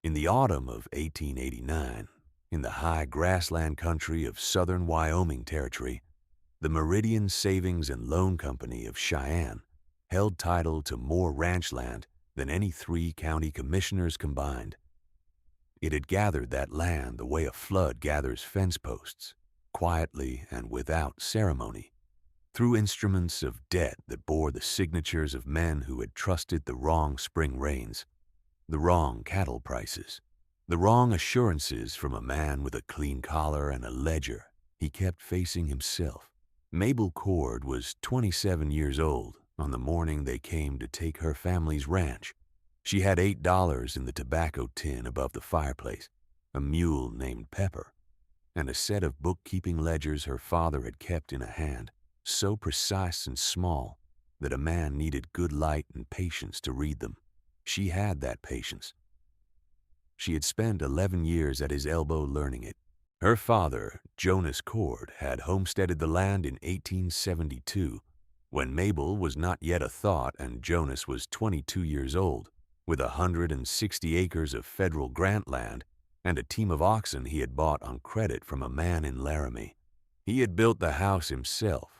In the autumn of 1889, in the high grassland country of southern Wyoming Territory, the Meridian Savings and Loan Company of Cheyenne held title to more ranch land than any three county commissioners combined. It had gathered that land the way a flood gathers fence posts, quietly and without ceremony, through instruments of debt that bore the signatures of men who had trusted the wrong spring rains, the wrong cattle prices, the wrong assurances from a man with a clean collar and a ledger he kept facing himself. Mabel Cord was 27 years old on the morning they came to take her family's ranch. She had $8 in the tobacco tin above the fireplace, a mule named Pepper, and a set of bookkeeping ledgers her father had kept in a hand, so precise and small that a man needed good light and patience to read them. She had that patience. She had spent 11 years at his elbow learning it. Her father, Jonas Cord, had homesteaded the land in 1872, when Mabel was not yet a thought and Jonas was 22 years old, with 160 acres of federal grant land and a team of oxen he had bought on credit from a man in Laramie. He had built the house himself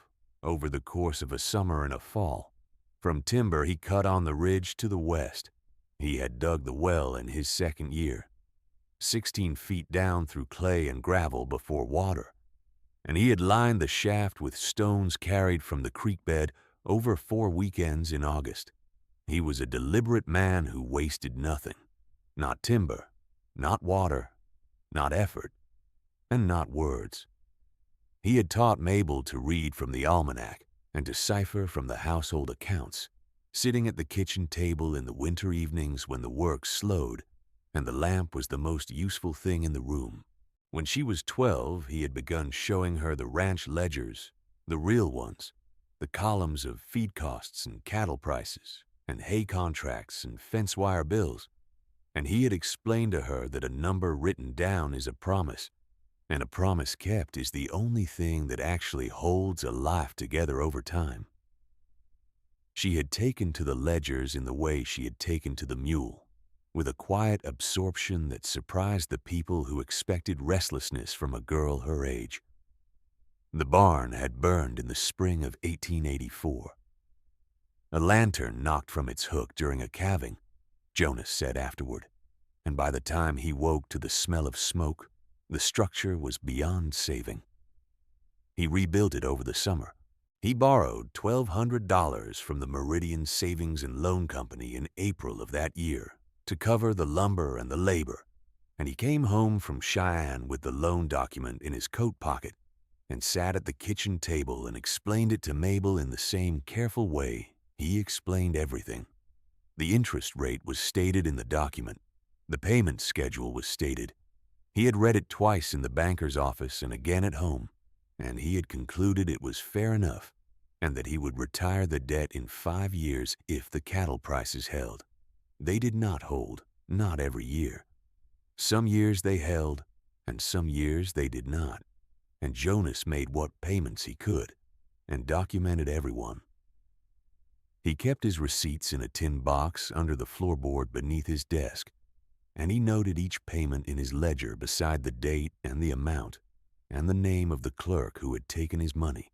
over the course of a summer and a fall, from timber he cut on the ridge to the west. He had dug the well in his second year, 16 feet down through clay and gravel before water, and he had lined the shaft with stones carried from the creek bed over 4 weekends in August. He was a deliberate man who wasted nothing, not timber, not water, not effort, and not words. He had taught Mabel to read from the almanac and decipher from the household accounts, sitting at the kitchen table in the winter evenings when the work slowed and the lamp was the most useful thing in the room. When she was 12, he had begun showing her the ranch ledgers, the real ones, the columns of feed costs and cattle prices and hay contracts and fence wire bills, and he had explained to her that a number written down is a promise, and a promise kept is the only thing that actually holds a life together over time. She had taken to the ledgers in the way she had taken to the mule, with a quiet absorption that surprised the people who expected restlessness from a girl her age. The barn had burned in the spring of 1884. A lantern knocked from its hook during a calving, Jonas said afterward, and by the time he woke to the smell of smoke, the structure was beyond saving. He rebuilt it over the summer. He borrowed $1,200 from the Meridian Savings and Loan Company in April of that year to cover the lumber and the labor, and he came home from Cheyenne with the loan document in his coat pocket and sat at the kitchen table and explained it to Mabel in the same careful way he explained everything. The interest rate was stated in the document. The payment schedule was stated. He had read it twice in the banker's office and again at home, and he had concluded it was fair enough and that he would retire the debt in 5 years if the cattle prices held. They did not hold, not every year. Some years they held, and some years they did not, and Jonas made what payments he could and documented every one. He kept his receipts in a tin box under the floorboard beneath his desk, and he noted each payment in his ledger beside the date and the amount and the name of the clerk who had taken his money.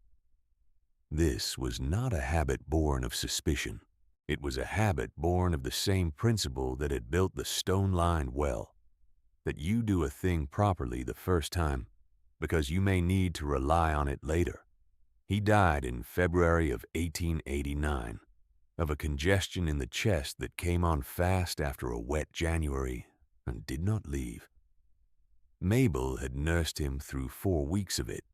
This was not a habit born of suspicion. It was a habit born of the same principle that had built the stone-lined well, that you do a thing properly the first time because you may need to rely on it later. He died in February of 1889 of a congestion in the chest that came on fast after a wet January and did not leave. Mabel had nursed him through 4 weeks of it,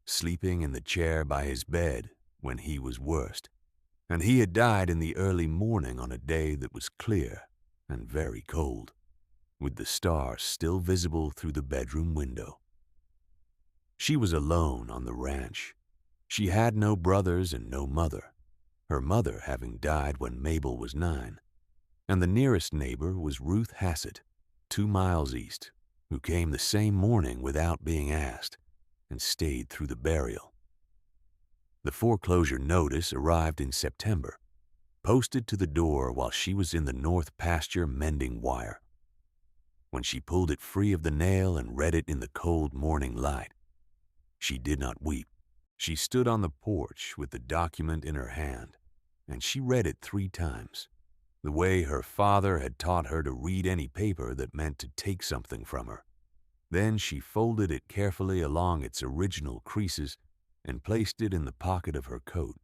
sleeping in the chair by his bed when he was worst, and he had died in the early morning on a day that was clear and very cold, with the stars still visible through the bedroom window. She was alone on the ranch. She had no brothers and no mother, her mother having died when Mabel was 9, and the nearest neighbor was Ruth Hassett, 2 miles east, who came the same morning without being asked and stayed through the burial. The foreclosure notice arrived in September, posted to the door while she was in the north pasture mending wire. When she pulled it free of the nail and read it in the cold morning light, she did not weep. She stood on the porch with the document in her hand, and she read it 3 times, the way her father had taught her to read any paper that meant to take something from her. Then she folded it carefully along its original creases and placed it in the pocket of her coat.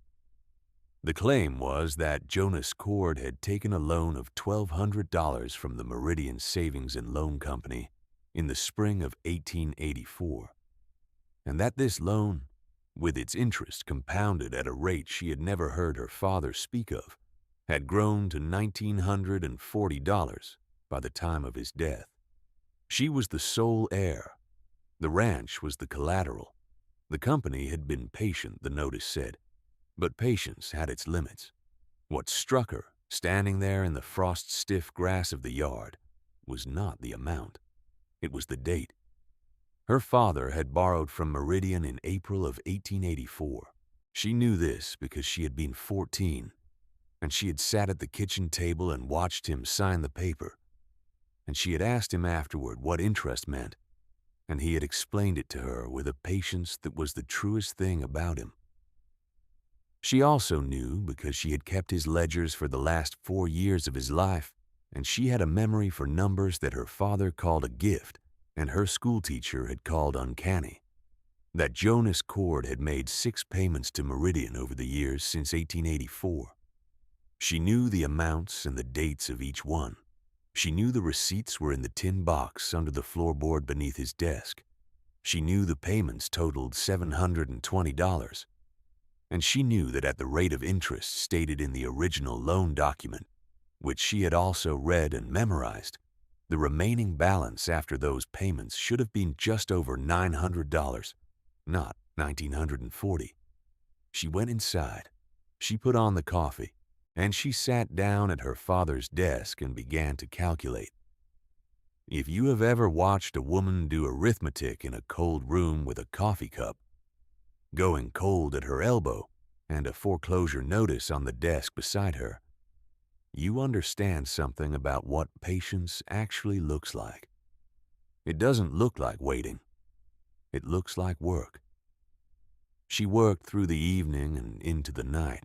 The claim was that Jonas Cord had taken a loan of $1,200 from the Meridian Savings and Loan Company in the spring of 1884, and that this loan, with its interest compounded at a rate she had never heard her father speak of, had grown to $1,940 by the time of his death. She was the sole heir. The ranch was the collateral. The company had been patient, the notice said, but patience had its limits. What struck her, standing there in the frost-stiff grass of the yard, was not the amount. It was the date. Her father had borrowed from Meridian in April of 1884. She knew this because she had been 14, and she had sat at the kitchen table and watched him sign the paper. And she had asked him afterward what interest meant, and he had explained it to her with a patience that was the truest thing about him. She also knew because she had kept his ledgers for the last 4 years of his life, and she had a memory for numbers that her father called a gift and her schoolteacher had called uncanny, that Jonas Cord had made 6 payments to Meridian over the years since 1884. She knew the amounts and the dates of each one. She knew the receipts were in the tin box under the floorboard beneath his desk. She knew the payments totaled $720. And she knew that at the rate of interest stated in the original loan document, which she had also read and memorized, the remaining balance after those payments should have been just over $900, not $1,940. She went inside. She put on the coffee, and she sat down at her father's desk and began to calculate. If you have ever watched a woman do arithmetic in a cold room with a coffee cup, going cold at her elbow, and a foreclosure notice on the desk beside her, you understand something about what patience actually looks like. It doesn't look like waiting. It looks like work. She worked through the evening and into the night.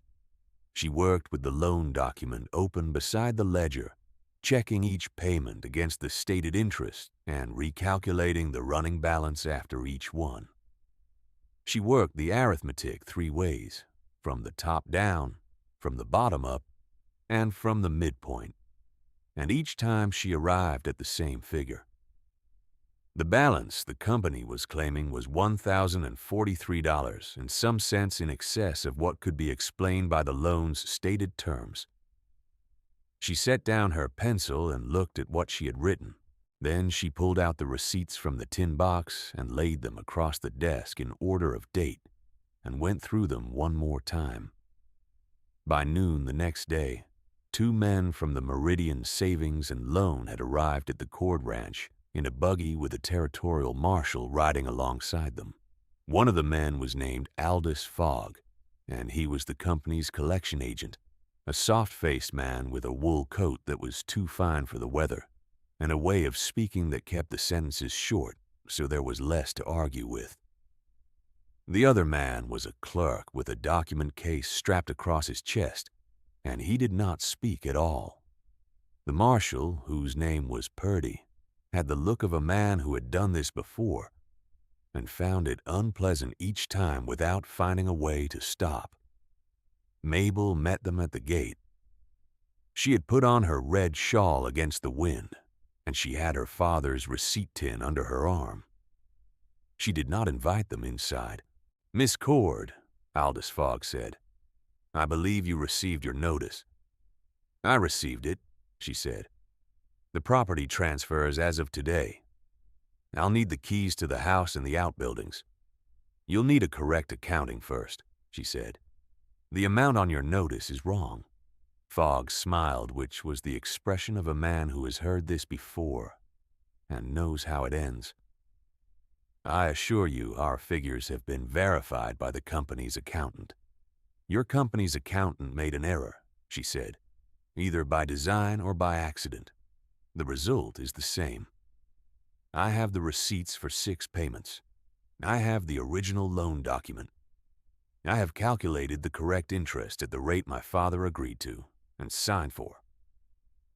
She worked with the loan document open beside the ledger, checking each payment against the stated interest and recalculating the running balance after each one. She worked the arithmetic 3 ways, from the top down, from the bottom up, and from the midpoint, and each time she arrived at the same figure. The balance the company was claiming was $1,043 and some cents in excess of what could be explained by the loan's stated terms. She set down her pencil and looked at what she had written. Then she pulled out the receipts from the tin box and laid them across the desk in order of date and went through them one more time. By noon the next day, 2 men from the Meridian Savings and Loan had arrived at the Cord Ranch in a buggy with a territorial marshal riding alongside them. One of the men was named Aldous Fogg, and he was the company's collection agent, a soft-faced man with a wool coat that was too fine for the weather, and a way of speaking that kept the sentences short so there was less to argue with. The other man was a clerk with a document case strapped across his chest, and he did not speak at all. The marshal, whose name was Purdy, had the look of a man who had done this before and found it unpleasant each time without finding a way to stop. Mabel met them at the gate. She had put on her red shawl against the wind, and she had her father's receipt tin under her arm. She did not invite them inside. "Miss Cord," Aldous Fogg said, "I believe you received your notice." "I received it," she said. "The property transfers as of today. I'll need the keys to the house and the outbuildings. You'll need a correct accounting first," she said. "The amount on your notice is wrong." Fogg smiled, which was the expression of a man who has heard this before and knows how it ends. "I assure you our figures have been verified by the company's accountant." "Your company's accountant made an error," she said, "either by design or by accident. The result is the same. I have the receipts for 6 payments. I have the original loan document. I have calculated the correct interest at the rate my father agreed to and signed for.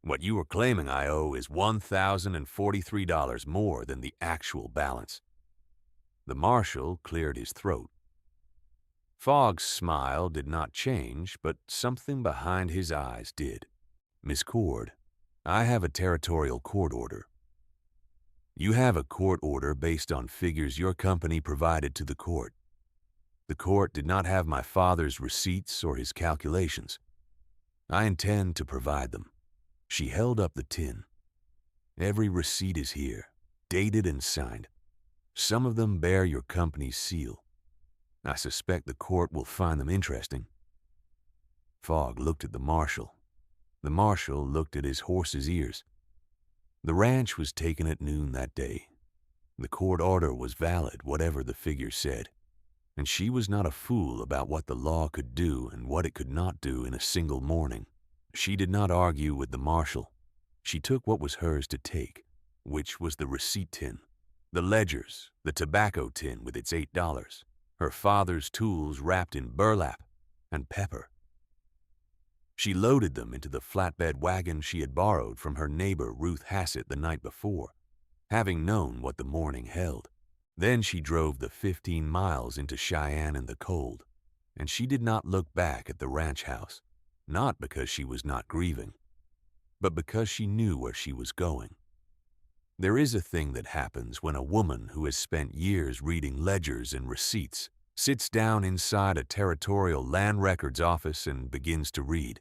What you are claiming I owe is $1,043 more than the actual balance." The marshal cleared his throat. Fogg's smile did not change, but something behind his eyes did. "Miss Cord, I have a territorial court order. You have a court order based on figures your company provided to the court. The court did not have my father's receipts or his calculations. I intend to provide them." She held up the tin. "Every receipt is here, dated and signed. Some of them bear your company's seal. I suspect the court will find them interesting." Fogg looked at the marshal. The marshal looked at his horse's ears. The ranch was taken at noon that day. The court order was valid, whatever the figures said, and she was not a fool about what the law could do and what it could not do in a single morning. She did not argue with the marshal. She took what was hers to take, which was the receipt tin, the ledgers, the tobacco tin with its $8, her father's tools wrapped in burlap, and pepper. She loaded them into the flatbed wagon she had borrowed from her neighbor Ruth Hassett the night before, having known what the morning held. Then she drove the 15 miles into Cheyenne in the cold, and she did not look back at the ranch house, not because she was not grieving, but because she knew where she was going. There is a thing that happens when a woman who has spent years reading ledgers and receipts sits down inside a territorial land records office and begins to read.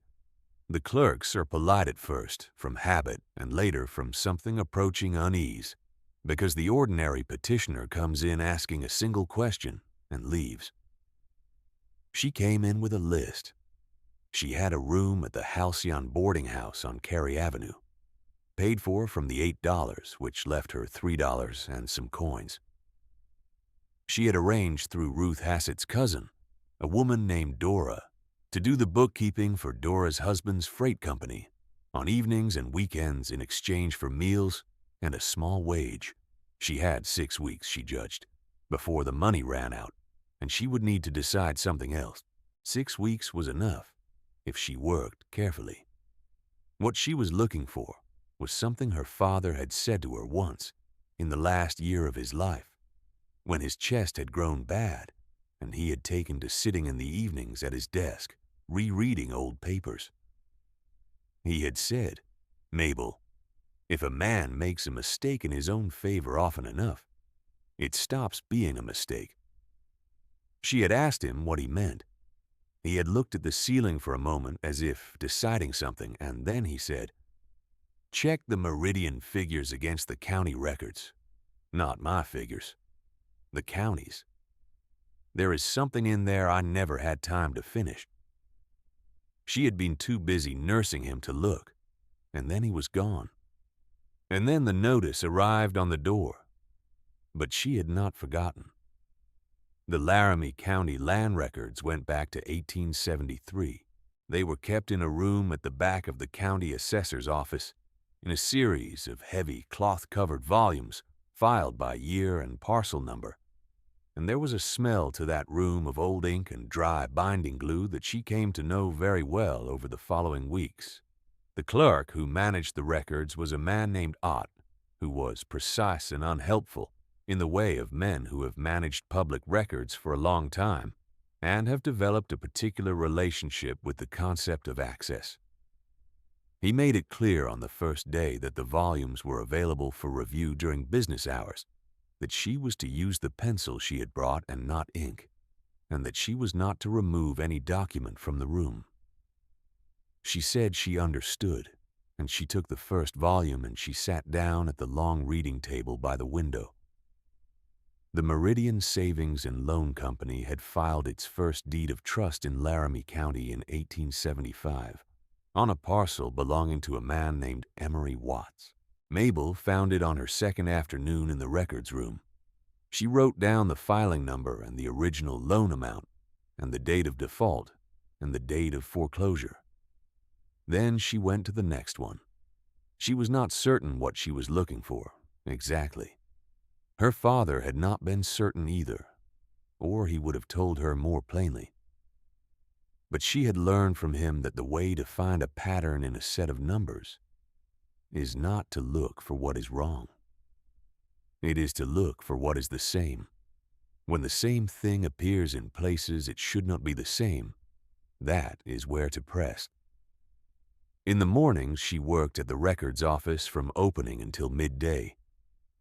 The clerks are polite at first, from habit, and later from something approaching unease, because the ordinary petitioner comes in asking a single question and leaves. She came in with a list. She had a room at the Halcyon boarding house on Cary Avenue, paid for from the $8, which left her $3 and some coins. She had arranged through Ruth Hassett's cousin, a woman named Dora, to do the bookkeeping for Dora's husband's freight company on evenings and weekends in exchange for meals and a small wage. She had 6 weeks, she judged, before the money ran out, and she would need to decide something else. 6 weeks was enough if she worked carefully. What she was looking for was something her father had said to her once in the last year of his life, when his chest had grown bad and he had taken to sitting in the evenings at his desk, rereading old papers. He had said, "Mabel, if a man makes a mistake in his own favor often enough, it stops being a mistake." She had asked him what he meant. He had looked at the ceiling for a moment as if deciding something, and then he said, "Check the Meridian figures against the county records. Not my figures. The county's. There is something in there I never had time to finish." She had been too busy nursing him to look, and then he was gone. And then the notice arrived on the door. But she had not forgotten. The Laramie County land records went back to 1873. They were kept in a room at the back of the county assessor's office, in a series of heavy cloth-covered volumes filed by year and parcel number. And there was a smell to that room of old ink and dry binding glue that she came to know very well over the following weeks. The clerk who managed the records was a man named Ott, who was precise and unhelpful in the way of men who have managed public records for a long time and have developed a particular relationship with the concept of access. He made it clear on the first day that the volumes were available for review during business hours, that she was to use the pencil she had brought and not ink, and that she was not to remove any document from the room. She said she understood, and she took the first volume and she sat down at the long reading table by the window. The Meridian Savings and Loan Company had filed its first deed of trust in Laramie County in 1875, on a parcel belonging to a man named Emery Watts. Mabel found it on her second afternoon in the records room. She wrote down the filing number and the original loan amount, and the date of default, and the date of foreclosure. Then she went to the next one. She was not certain what she was looking for, exactly, Her father had not been certain either, or he would have told her more plainly. But she had learned from him that the way to find a pattern in a set of numbers is not to look for what is wrong. It is to look for what is the same. When the same thing appears in places it should not be the same, that is where to press. In the mornings, she worked at the records office from opening until midday.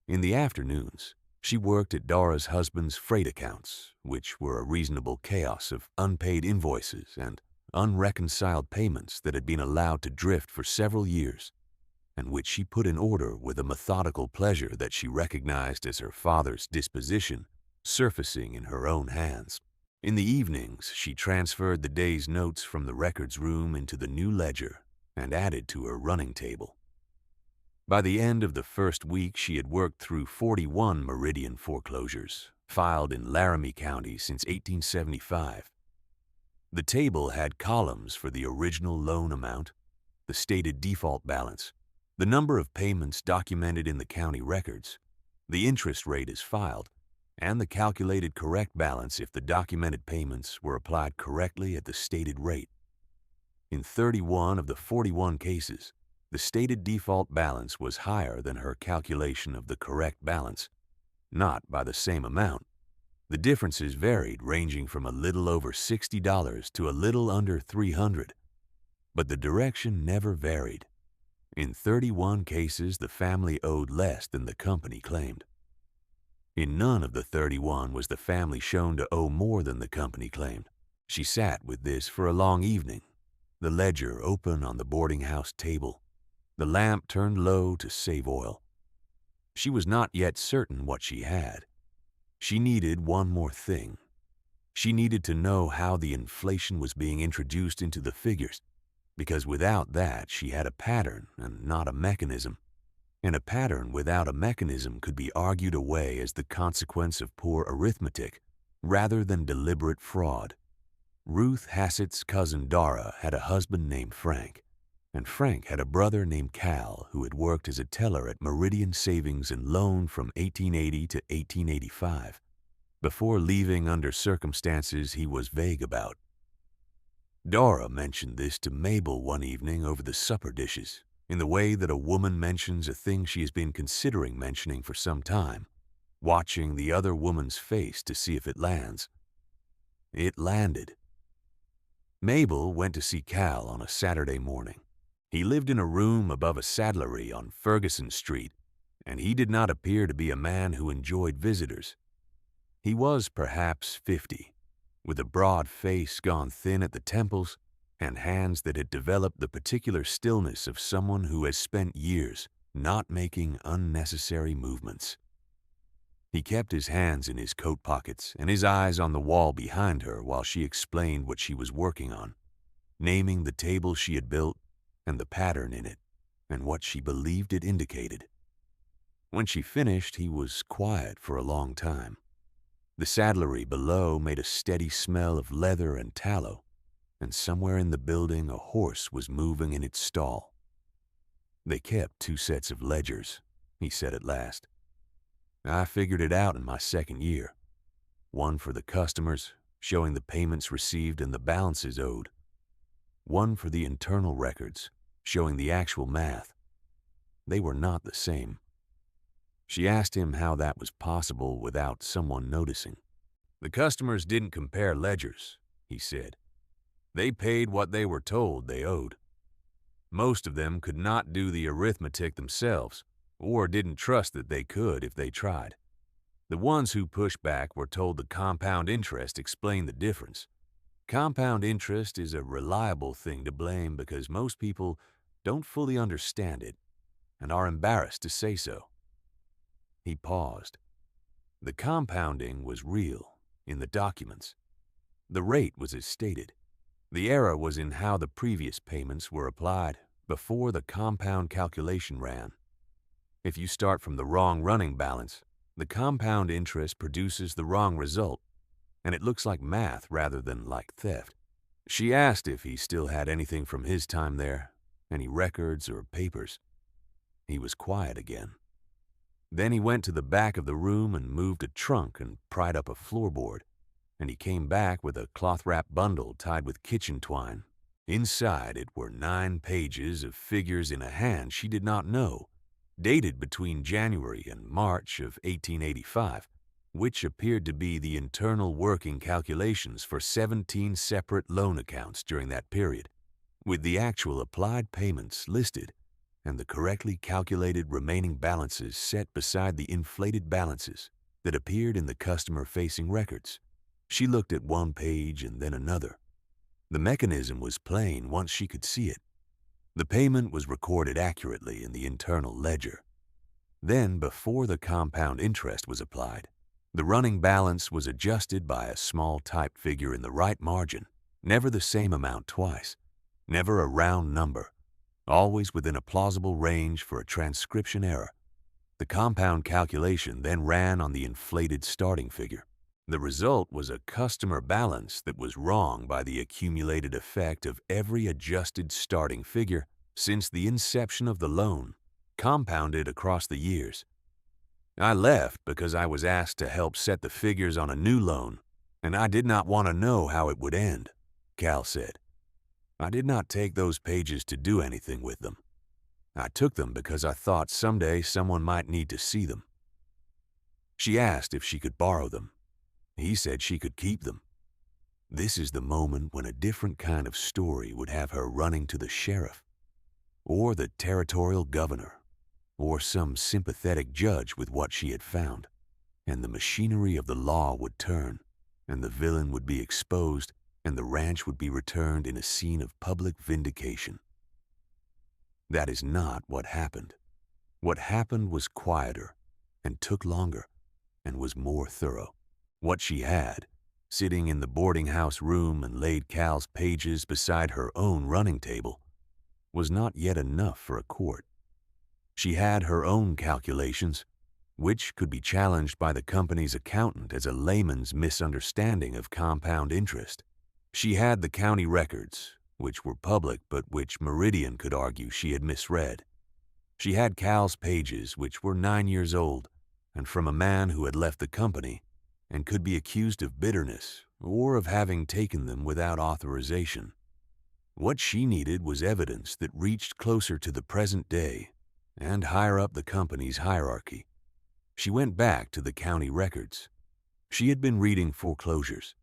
In the afternoons, she worked at Dora's husband's freight accounts, which were a reasonable chaos of unpaid invoices and unreconciled payments that had been allowed to drift for several years, and which she put in order with a methodical pleasure that she recognized as her father's disposition surfacing in her own hands. In the evenings, she transferred the day's notes from the records room into the new ledger and added to her running table. By the end of the first week, she had worked through 41 Meridian foreclosures, filed in Laramie County since 1875. The table had columns for the original loan amount, the stated default balance, the number of payments documented in the county records, the interest rate as filed, and the calculated correct balance if the documented payments were applied correctly at the stated rate. In 31 of the 41 cases, the stated default balance was higher than her calculation of the correct balance, not by the same amount. The differences varied, ranging from a little over $60 to a little under $300, but the direction never varied. In 31 cases, the family owed less than the company claimed. In none of the 31 was the family shown to owe more than the company claimed. She sat with this for a long evening, the ledger open on the boarding house table, the lamp turned low to save oil. She was not yet certain what she had. She needed one more thing. She needed to know how the inflation was being introduced into the figures, because without that she had a pattern and not a mechanism. And a pattern without a mechanism could be argued away as the consequence of poor arithmetic rather than deliberate fraud. Ruth Hassett's cousin Dora had a husband named Frank, and Frank had a brother named Cal who had worked as a teller at Meridian Savings and Loan from 1880 to 1885, before leaving under circumstances he was vague about. Dora mentioned this to Mabel one evening over the supper dishes, in the way that a woman mentions a thing she has been considering mentioning for some time, watching the other woman's face to see if it lands. It landed. Mabel went to see Cal on a Saturday morning. He lived in a room above a saddlery on Ferguson Street, and he did not appear to be a man who enjoyed visitors. He was perhaps 50, with a broad face gone thin at the temples and hands that had developed the particular stillness of someone who has spent years not making unnecessary movements. He kept his hands in his coat pockets and his eyes on the wall behind her while she explained what she was working on, naming the table she had built and the pattern in it and what she believed it indicated. When she finished, he was quiet for a long time. The saddlery below made a steady smell of leather and tallow, and somewhere in the building a horse was moving in its stall. They kept 2 sets of ledgers, he said at last. I figured it out in my second year. One for the customers, showing the payments received and the balances owed. One for the internal records, showing the actual math. They were not the same. She asked him how that was possible without someone noticing. The customers didn't compare ledgers, he said. They paid what they were told they owed. Most of them could not do the arithmetic themselves, or didn't trust that they could if they tried. The ones who pushed back were told the compound interest explained the difference. Compound interest is a reliable thing to blame because most people don't fully understand it and are embarrassed to say so. He paused. The compounding was real in the documents. The rate was as stated. The error was in how the previous payments were applied before the compound calculation ran. If you start from the wrong running balance, the compound interest produces the wrong result, and it looks like math rather than like theft. She asked if he still had anything from his time there, any records or papers. He was quiet again. Then he went to the back of the room and moved a trunk and pried up a floorboard, and he came back with a cloth-wrapped bundle tied with kitchen twine. Inside it were 9 pages of figures in a hand she did not know, dated between January and March of 1885, which appeared to be the internal working calculations for 17 separate loan accounts during that period, with the actual applied payments listed and the correctly calculated remaining balances set beside the inflated balances that appeared in the customer-facing records. She looked at one page and then another. The mechanism was plain once she could see it. The payment was recorded accurately in the internal ledger. Then, before the compound interest was applied, the running balance was adjusted by a small typed figure in the right margin, never the same amount twice, never a round number, always within a plausible range for a transcription error. The compound calculation then ran on the inflated starting figure. The result was a customer balance that was wrong by the accumulated effect of every adjusted starting figure since the inception of the loan, compounded across the years. I left because I was asked to help set the figures on a new loan, and I did not want to know how it would end, Cal said. I did not take those pages to do anything with them. I took them because I thought someday someone might need to see them. She asked if she could borrow them. He said she could keep them. This is the moment when a different kind of story would have her running to the sheriff, or the territorial governor, or some sympathetic judge with what she had found, and the machinery of the law would turn, and the villain would be exposed, and the ranch would be returned in a scene of public vindication. That is not what happened. What happened was quieter, and took longer, and was more thorough. What she had, sitting in the boarding house room and laid Cal's pages beside her own running table, was not yet enough for a court. She had her own calculations, which could be challenged by the company's accountant as a layman's misunderstanding of compound interest. She had the county records, which were public but which Meridian could argue she had misread. She had Cal's pages, which were 9 years old, and from a man who had left the company, and could be accused of bitterness or of having taken them without authorization. What she needed was evidence that reached closer to the present day and higher up the company's hierarchy. She went back to the county records. She had been reading foreclosures.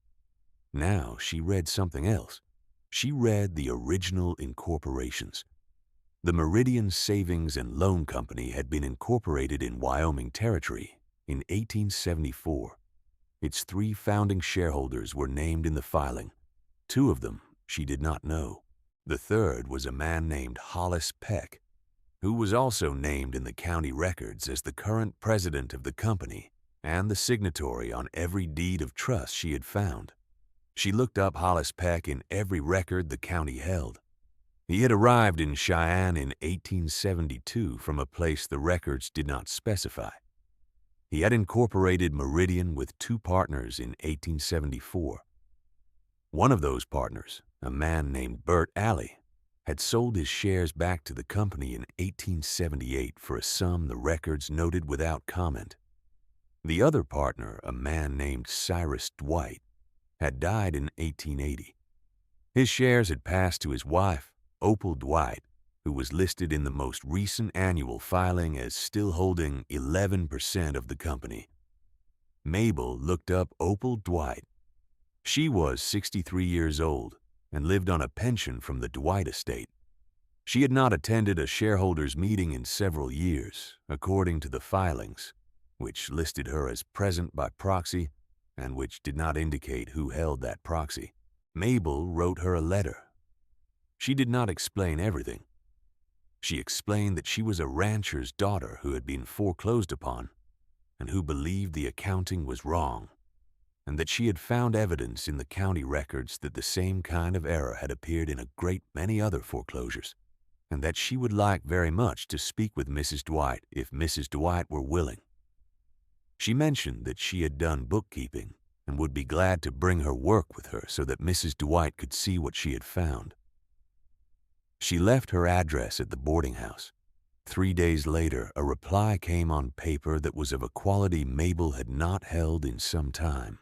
Now she read something else. She read the original incorporations. The Meridian Savings and Loan Company had been incorporated in Wyoming Territory in 1874. Its 3 founding shareholders were named in the filing. 2 of them she did not know. The third was a man named Hollis Peck, who was also named in the county records as the current president of the company and the signatory on every deed of trust she had found. She looked up Hollis Peck in every record the county held. He had arrived in Cheyenne in 1872 from a place the records did not specify. He had incorporated Meridian with 2 partners in 1874. One of those partners, a man named Bert Alley, had sold his shares back to the company in 1878 for a sum the records noted without comment. The other partner, a man named Cyrus Dwight, had died in 1880. His shares had passed to his wife, Opal Dwight, who was listed in the most recent annual filing as still holding 11% of the company. Mabel looked up Opal Dwight. She was 63 years old and lived on a pension from the Dwight estate. She had not attended a shareholders' meeting in several years, according to the filings, which listed her as present by proxy and which did not indicate who held that proxy. Mabel wrote her a letter. She did not explain everything. She explained that she was a rancher's daughter who had been foreclosed upon and who believed the accounting was wrong, and that she had found evidence in the county records that the same kind of error had appeared in a great many other foreclosures, and that she would like very much to speak with Mrs. Dwight if Mrs. Dwight were willing. She mentioned that she had done bookkeeping and would be glad to bring her work with her so that Mrs. Dwight could see what she had found. She left her address at the boarding house. 3 days later, a reply came on paper that was of a quality Mabel had not held in some time.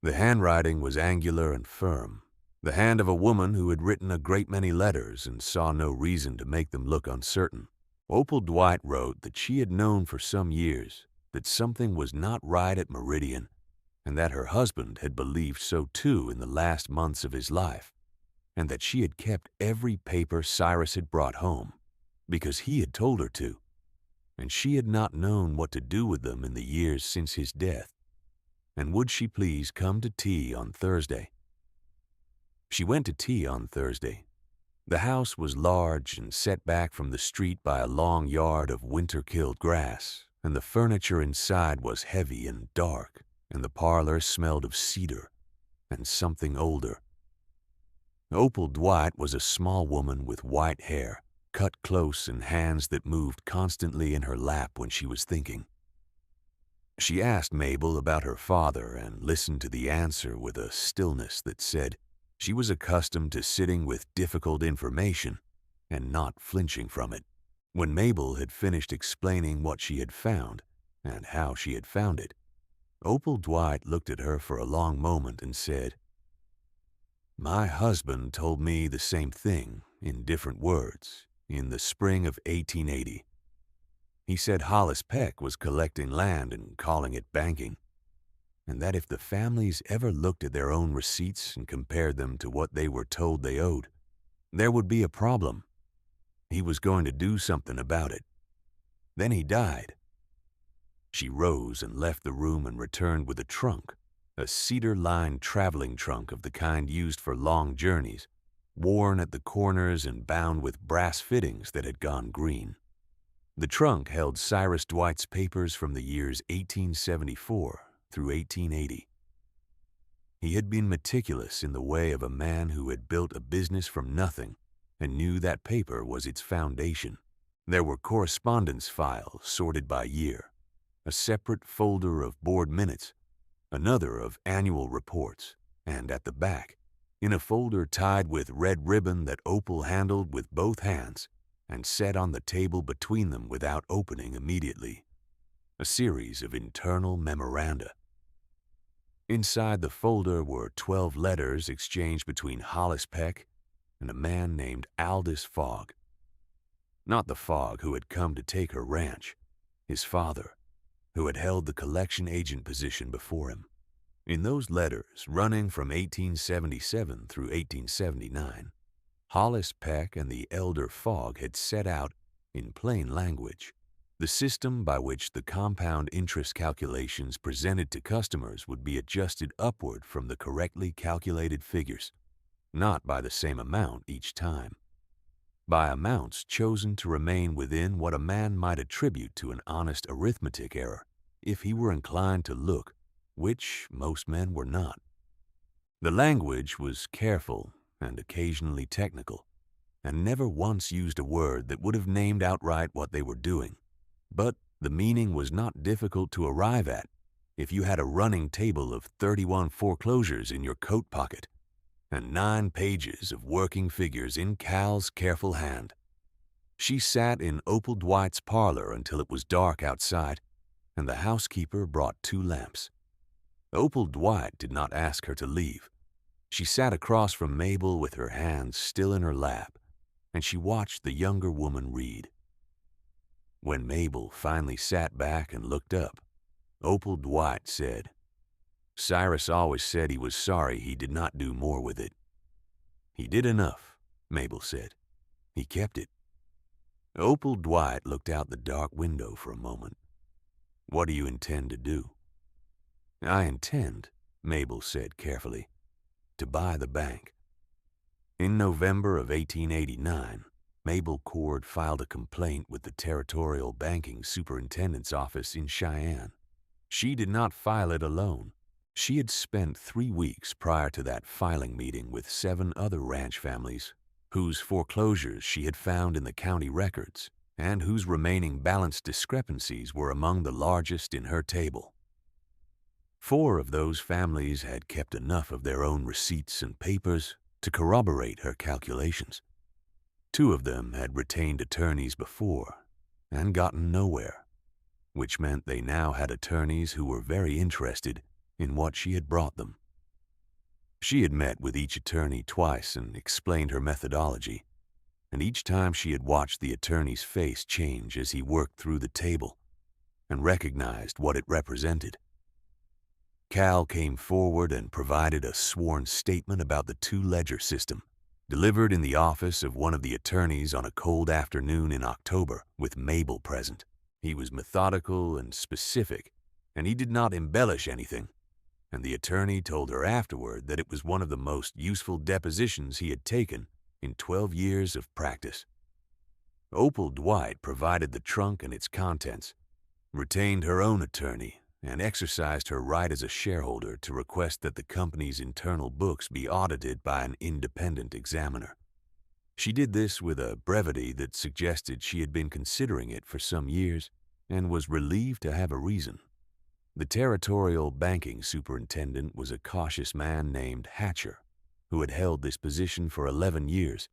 The handwriting was angular and firm, the hand of a woman who had written a great many letters and saw no reason to make them look uncertain. Opal Dwight wrote that she had known for some years that something was not right at Meridian, and that her husband had believed so too in the last months of his life, and that she had kept every paper Cyrus had brought home because he had told her to, and she had not known what to do with them in the years since his death. And would she please come to tea on Thursday? She went to tea on Thursday. The house was large and set back from the street by a long yard of winter-killed grass, and the furniture inside was heavy and dark, and the parlor smelled of cedar and something older. Opal Dwight was a small woman with white hair, cut close, and hands that moved constantly in her lap when she was thinking. She asked Mabel about her father and listened to the answer with a stillness that said she was accustomed to sitting with difficult information and not flinching from it. When Mabel had finished explaining what she had found and how she had found it, Opal Dwight looked at her for a long moment and said, "My husband told me the same thing in different words in the spring of 1880. He said Hollis Peck was collecting land and calling it banking, and that if the families ever looked at their own receipts and compared them to what they were told they owed, there would be a problem. He was going to do something about it. Then he died." She rose and left the room and returned with a trunk, a cedar-lined traveling trunk of the kind used for long journeys, worn at the corners and bound with brass fittings that had gone green. The trunk held Cyrus Dwight's papers from the years 1874 through 1880. He had been meticulous in the way of a man who had built a business from nothing and knew that paper was its foundation. There were correspondence files sorted by year, a separate folder of board minutes, another of annual reports, and at the back, in a folder tied with red ribbon that Opal handled with both hands and set on the table between them without opening immediately, a series of internal memoranda. Inside the folder were 12 letters exchanged between Hollis Peck and a man named Aldous Fogg. Not the Fogg who had come to take her ranch, his father, who had held the collection agent position before him. In those letters, running from 1877 through 1879, Hollis Peck and the elder Fogg had set out, in plain language, the system by which the compound interest calculations presented to customers would be adjusted upward from the correctly calculated figures, not by the same amount each time, by amounts chosen to remain within what a man might attribute to an honest arithmetic error if he were inclined to look, which most men were not. The language was careful and occasionally technical, and never once used a word that would have named outright what they were doing. But the meaning was not difficult to arrive at if you had a running table of 31 foreclosures in your coat pocket and 9 pages of working figures in Cal's careful hand. She sat in Opal Dwight's parlor until it was dark outside, and the housekeeper brought 2 lamps. Opal Dwight did not ask her to leave. She sat across from Mabel with her hands still in her lap, and she watched the younger woman read. When Mabel finally sat back and looked up, Opal Dwight said, "Cyrus always said he was sorry he did not do more with it." "He did enough," Mabel said. "He kept it." Opal Dwight looked out the dark window for a moment. "What do you intend to do?" "I intend," Mabel said carefully, "to buy the bank." In November of 1889, Mabel Cord filed a complaint with the Territorial Banking Superintendent's office in Cheyenne. She did not file it alone. She had spent 3 weeks prior to that filing meeting with 7 other ranch families whose foreclosures she had found in the county records and whose remaining balance discrepancies were among the largest in her table. 4 of those families had kept enough of their own receipts and papers to corroborate her calculations. Two of them had retained attorneys before and gotten nowhere, which meant they now had attorneys who were very interested in what she had brought them. She had met with each attorney twice and explained her methodology, and each time she had watched the attorney's face change as he worked through the table and recognized what it represented. Cal came forward and provided a sworn statement about the two-ledger system, delivered in the office of one of the attorneys on a cold afternoon in October with Mabel present. He was methodical and specific, and he did not embellish anything, and the attorney told her afterward that it was one of the most useful depositions he had taken in 12 years of practice. Opal Dwight provided the trunk and its contents, retained her own attorney, and exercised her right as a shareholder to request that the company's internal books be audited by an independent examiner. She did this with a brevity that suggested she had been considering it for some years and was relieved to have a reason. The territorial banking superintendent was a cautious man named Hatcher, who had held this position for 11 years,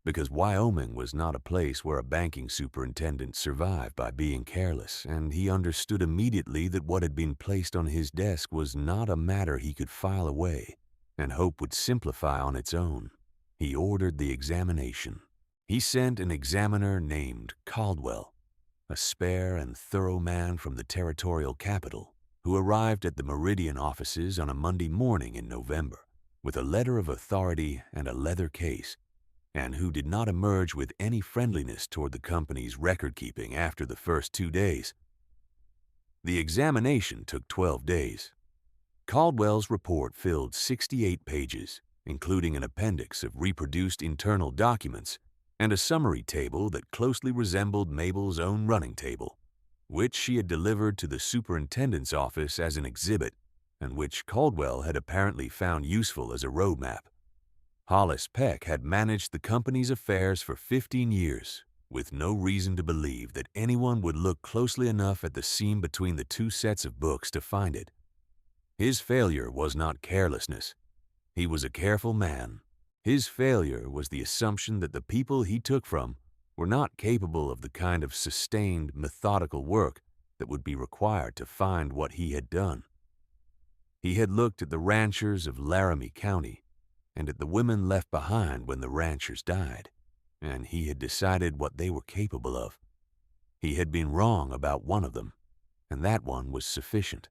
because Wyoming was not a place where a banking superintendent survived by being careless, and he understood immediately that what had been placed on his desk was not a matter he could file away and hope would simplify on its own. He ordered the examination. He sent an examiner named Caldwell, a spare and thorough man from the territorial capital, who arrived at the Meridian offices on a Monday morning in November with a letter of authority and a leather case, and who did not emerge with any friendliness toward the company's record-keeping after the first 2 days. The examination took 12 days. Caldwell's report filled 68 pages, including an appendix of reproduced internal documents and a summary table that closely resembled Mabel's own running table, which she had delivered to the superintendent's office as an exhibit and which Caldwell had apparently found useful as a roadmap. Hollis Peck had managed the company's affairs for 15 years, with no reason to believe that anyone would look closely enough at the seam between the two sets of books to find it. His failure was not carelessness. He was a careful man. His failure was the assumption that the people he took from were not capable of the kind of sustained, methodical work that would be required to find what he had done. He had looked at the ranchers of Laramie County and at the women left behind when the ranchers died, and he had decided what they were capable of. He had been wrong about one of them, and that one was sufficient.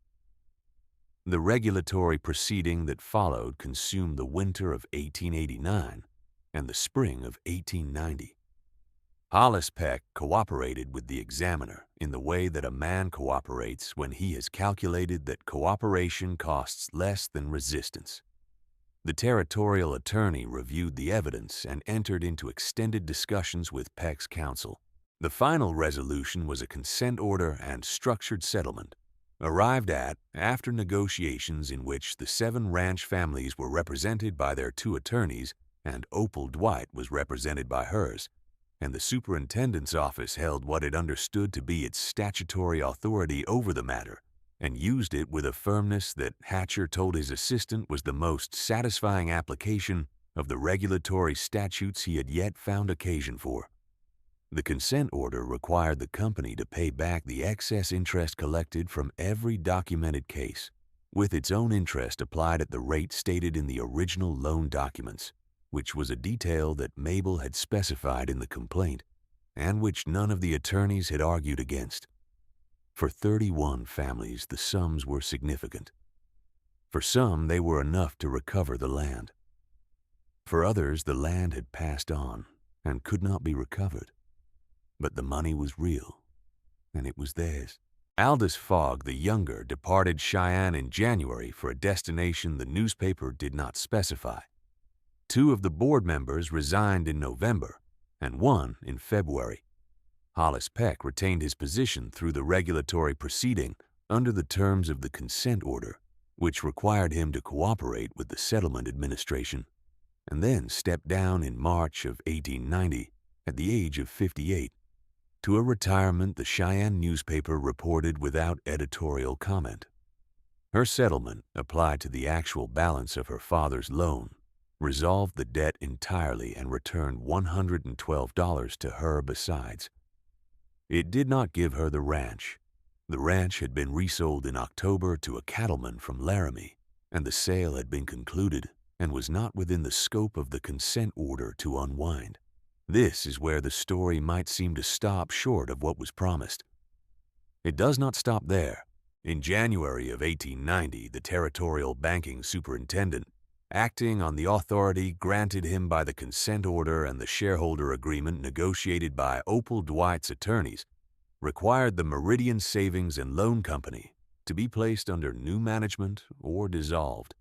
The regulatory proceeding that followed consumed the winter of 1889 and the spring of 1890. Hollis Peck cooperated with the examiner in the way that a man cooperates when he has calculated that cooperation costs less than resistance. The territorial attorney reviewed the evidence and entered into extended discussions with Peck's counsel. The final resolution was a consent order and structured settlement, arrived at after negotiations in which the 7 ranch families were represented by their 2 attorneys and Opal Dwight was represented by hers, and the superintendent's office held what it understood to be its statutory authority over the matter and used it with a firmness that Hatcher told his assistant was the most satisfying application of the regulatory statutes he had yet found occasion for. The consent order required the company to pay back the excess interest collected from every documented case, with its own interest applied at the rate stated in the original loan documents, which was a detail that Mabel had specified in the complaint, and which none of the attorneys had argued against. For 31 families, the sums were significant. For some, they were enough to recover the land. For others, the land had passed on and could not be recovered. But the money was real, and it was theirs. Aldous Fogg the Younger departed Cheyenne in January for a destination the newspaper did not specify. 2 of the board members resigned in November, and 1 in February. Hollis Peck retained his position through the regulatory proceeding under the terms of the consent order, which required him to cooperate with the settlement administration, and then stepped down in March of 1890 at the age of 58 to a retirement the Cheyenne newspaper reported without editorial comment. Her settlement applied to the actual balance of her father's loan, resolved the debt entirely and returned $112 to her besides. It did not give her the ranch. The ranch had been resold in October to a cattleman from Laramie, and the sale had been concluded and was not within the scope of the consent order to unwind. This is where the story might seem to stop short of what was promised. It does not stop there. In January of 1890, the territorial banking superintendent, acting on the authority granted him by the consent order and the shareholder agreement negotiated by Opal Dwight's attorneys, required the Meridian Savings and Loan Company to be placed under new management or dissolved.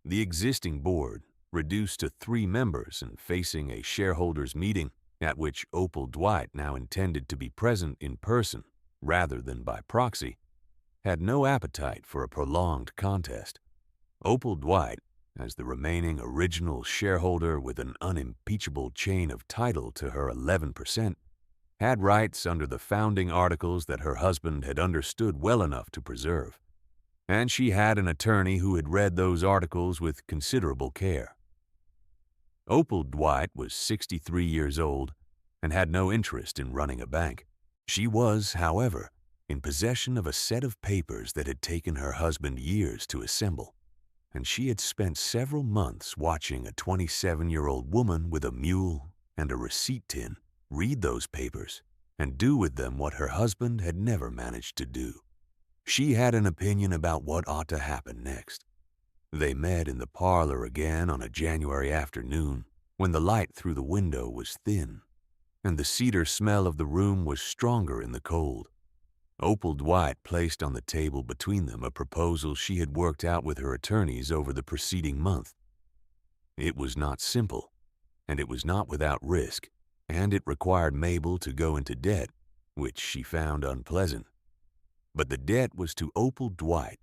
The existing board, reduced to 3 members and facing a shareholders' meeting at which Opal Dwight now intended to be present in person rather than by proxy, had no appetite for a prolonged contest. Opal Dwight, as the remaining original shareholder with an unimpeachable chain of title to her 11%, had rights under the founding articles that her husband had understood well enough to preserve, and she had an attorney who had read those articles with considerable care. Opal Dwight was 63 years old and had no interest in running a bank. She was, however, in possession of a set of papers that had taken her husband years to assemble, and she had spent several months watching a 27-year-old woman with a mule and a receipt tin read those papers and do with them what her husband had never managed to do. She had an opinion about what ought to happen next. They met in the parlor again on a January afternoon when the light through the window was thin and the cedar smell of the room was stronger in the cold. Opal Dwight placed on the table between them a proposal she had worked out with her attorneys over the preceding month. It was not simple, and it was not without risk, and it required Mabel to go into debt, which she found unpleasant. But the debt was to Opal Dwight,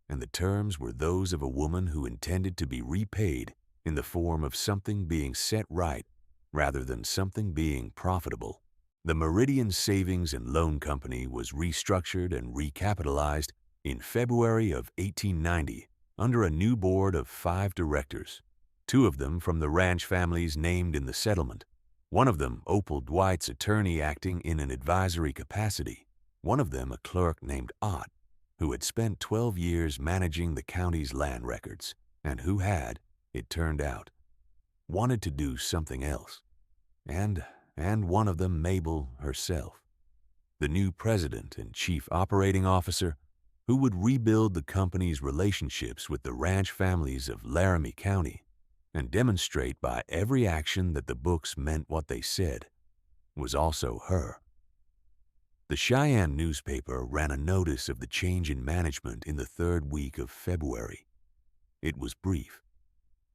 and the terms were those of a woman who intended to be repaid in the form of something being set right rather than something being profitable. The Meridian Savings and Loan Company was restructured and recapitalized in February of 1890 under a new board of 5 directors, 2 of them from the ranch families named in the settlement, one of them Opal Dwight's attorney acting in an advisory capacity, one of them a clerk named Ott, who had spent 12 years managing the county's land records and who had, it turned out, wanted to do something else, and one of them Mabel herself, the new president and chief operating officer, who would rebuild the company's relationships with the ranch families of Laramie County and demonstrate by every action that the books meant what they said, was also her. The Cheyenne newspaper ran a notice of the change in management in the 3rd week of February. It was brief.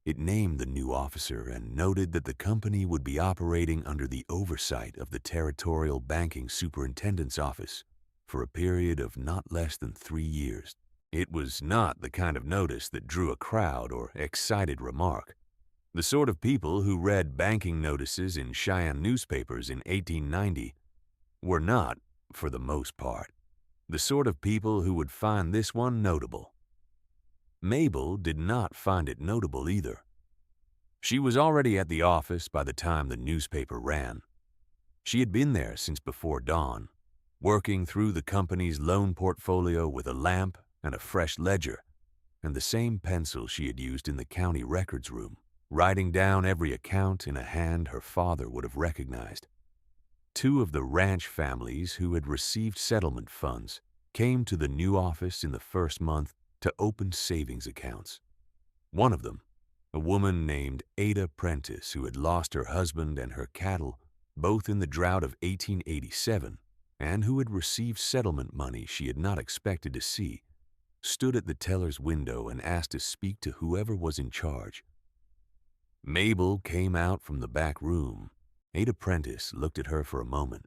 It named the new officer and noted that the company would be operating under the oversight of the Territorial Banking Superintendent's Office for a period of not less than 3 years. It was not the kind of notice that drew a crowd or excited remark. The sort of people who read banking notices in Cheyenne newspapers in 1890 were not, for the most part, the sort of people who would find this one notable. Mabel did not find it notable either. She was already at the office by the time the newspaper ran. She had been there since before dawn, working through the company's loan portfolio with a lamp and a fresh ledger and the same pencil she had used in the county records room, writing down every account in a hand her father would have recognized. 2 of the ranch families who had received settlement funds came to the new office in the first month to open savings accounts. One of them, a woman named Ada Prentice, who had lost her husband and her cattle both in the drought of 1887 and who had received settlement money she had not expected to see, stood at the teller's window and asked to speak to whoever was in charge. Mabel came out from the back room. Ada Prentice looked at her for a moment.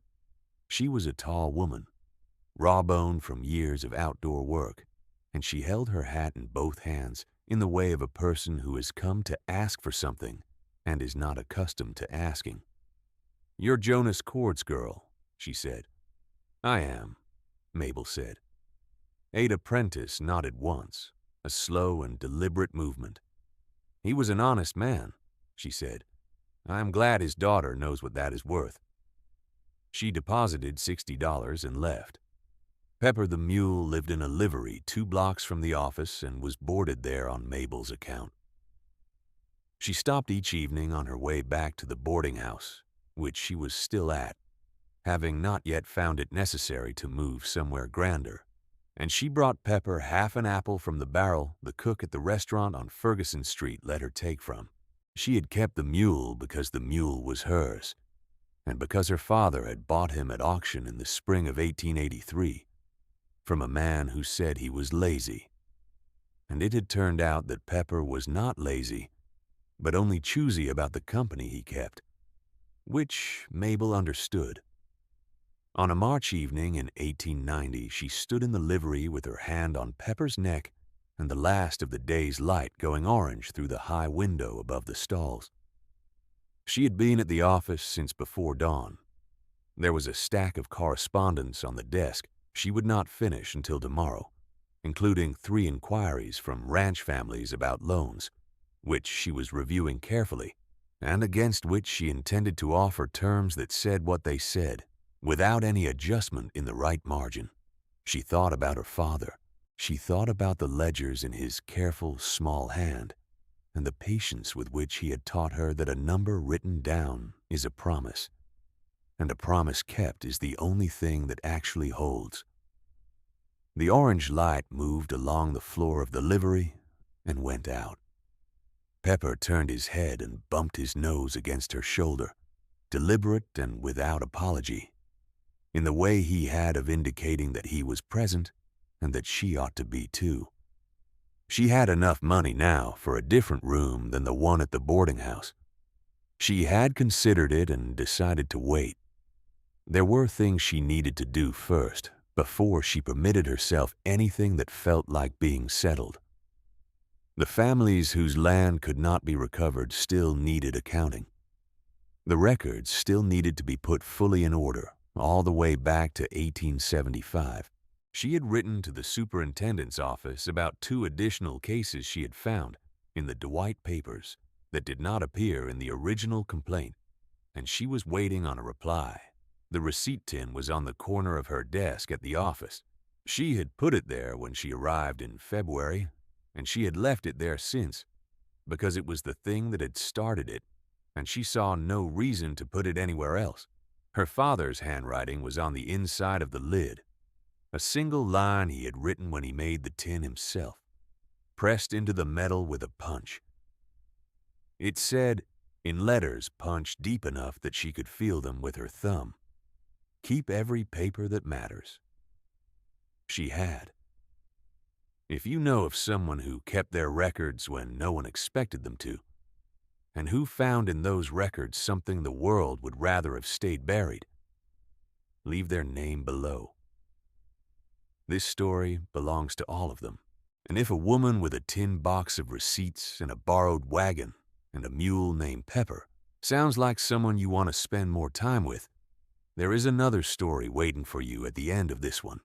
She was a tall woman, raw-boned from years of outdoor work, and she held her hat in both hands in the way of a person who has come to ask for something and is not accustomed to asking. "You're Jonas Cord's girl," she said. "I am," Mabel said. Ada Prentice nodded once, a slow and deliberate movement. "He was an honest man," she said. "I am glad his daughter knows what that is worth." She deposited $60 and left. Pepper the mule lived in a livery 2 blocks from the office and was boarded there on Mabel's account. She stopped each evening on her way back to the boarding house, which she was still at, having not yet found it necessary to move somewhere grander, and she brought Pepper half an apple from the barrel the cook at the restaurant on Ferguson Street let her take from. She had kept the mule because the mule was hers, and because her father had bought him at auction in the spring of 1883 from a man who said he was lazy. And it had turned out that Pepper was not lazy, but only choosy about the company he kept, which Mabel understood. On a March evening in 1890, she stood in the livery with her hand on Pepper's neck and the last of the day's light going orange through the high window above the stalls. She had been at the office since before dawn. There was a stack of correspondence on the desk she would not finish until tomorrow, including 3 inquiries from ranch families about loans, which she was reviewing carefully, and against which she intended to offer terms that said what they said, without any adjustment in the right margin. She thought about her father. She thought about the ledgers in his careful, small hand, and the patience with which he had taught her that a number written down is a promise, and a promise kept is the only thing that actually holds. The orange light moved along the floor of the livery and went out. Pepper turned his head and bumped his nose against her shoulder, deliberate and without apology, in the way he had of indicating that he was present and that she ought to be too. She had enough money now for a different room than the one at the boarding house. She had considered it and decided to wait. There were things she needed to do first, before she permitted herself anything that felt like being settled. The families whose land could not be recovered still needed accounting. The records still needed to be put fully in order, all the way back to 1875. She had written to the superintendent's office about 2 additional cases she had found in the Dwight papers that did not appear in the original complaint, and she was waiting on a reply. The receipt tin was on the corner of her desk at the office. She had put it there when she arrived in February, and she had left it there since, because it was the thing that had started it, and she saw no reason to put it anywhere else. Her father's handwriting was on the inside of the lid, a single line he had written when he made the tin himself, pressed into the metal with a punch. It said, in letters punched deep enough that she could feel them with her thumb, "Keep every paper that matters." She had. If you know of someone who kept their records when no one expected them to, and who found in those records something the world would rather have stayed buried, leave their name below. This story belongs to all of them. And if a woman with a tin box of receipts and a borrowed wagon and a mule named Pepper sounds like someone you want to spend more time with, there is another story waiting for you at the end of this one.